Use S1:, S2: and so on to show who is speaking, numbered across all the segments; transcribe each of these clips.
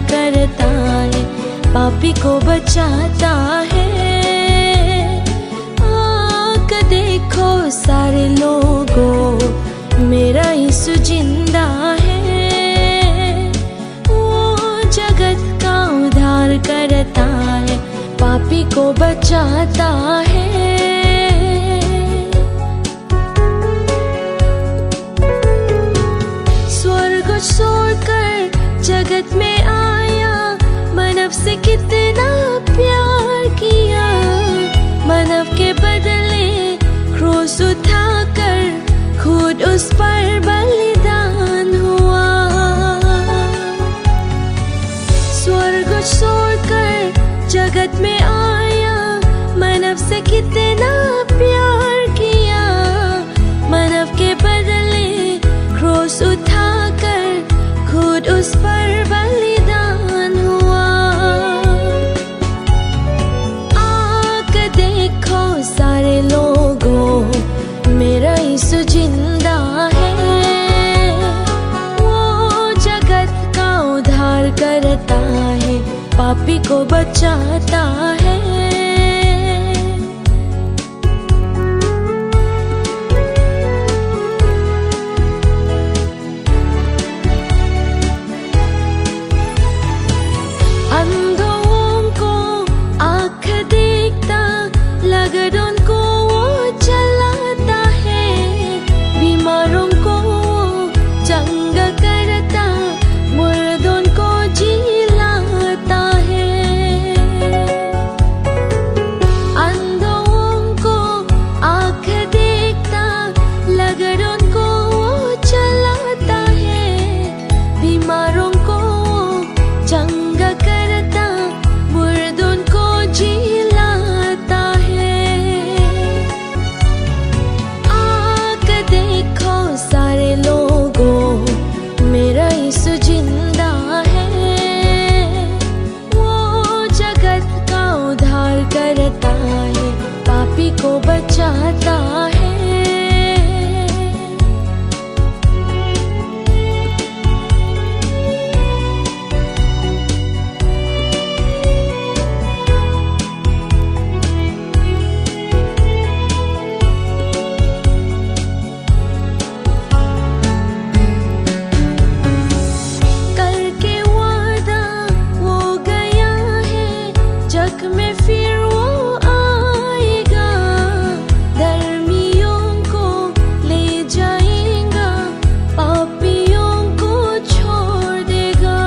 S1: करता है, पापी को बचाता है। आके देखो सारे लोगों, मेरा यीशु जिंदा है। वो जगत का उद्धार करता है, पापी को बचाता है। स्वर्ग छोड़कर जगत में आया, मानव से कितना प्यार किया। मानव के बदले क्रूस उठाकर खुद उस पर बलिदान हुआ। स्वर्ग छोड़कर जगत में आया, मानव से कितना प्यार किया। मानव के बदले क्रूस उठाकर खुद उस पर बलिदान हुआ। आके देखो सारे लोगों, मेरा यीशु जिंदा है। वो जगत का उद्धार करता है, पापी को बचाता है। अंधों को आँख देखता, लगड़ों को वो चलाता है। बीमारों को चंगा करता, मुर्दों को जिलाता है। अंधों को आँख देखता, लगड़ों को वो चलाता है। बीमारों को चंगा करता, मुर्दों को जिलाता है। आके देखो सारे लोगों, मेरा यीशु जिंदा है। वो जगत का उद्धार करता है, पापी को बचाता है। करके वादा वो गया है, जग में फिर वो आएगा। धर्मियों को ले जाएगा, पापियों को छोड़ देगा।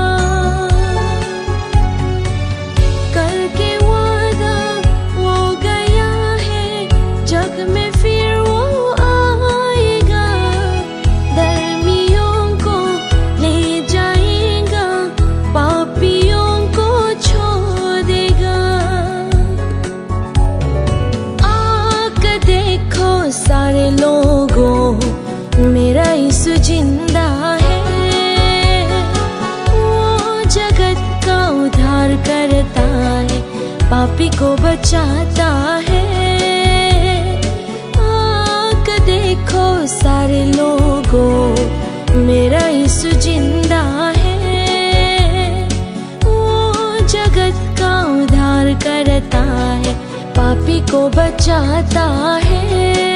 S1: करके वादा वो गया है, जग में फिर वो आएगा। धर्मियों को ले जाएगा, पापियों को छोड़ देगा। आके देखो सारे लोगों, मेरा यीशु जिंदा है। वो जगत का उद्धार करता है, पापी को बचाता है। आके देखो सारे लोगों, मेरा यीशु जिंदा है। वो जगत का उद्धार करता है, पापी को बचाता है।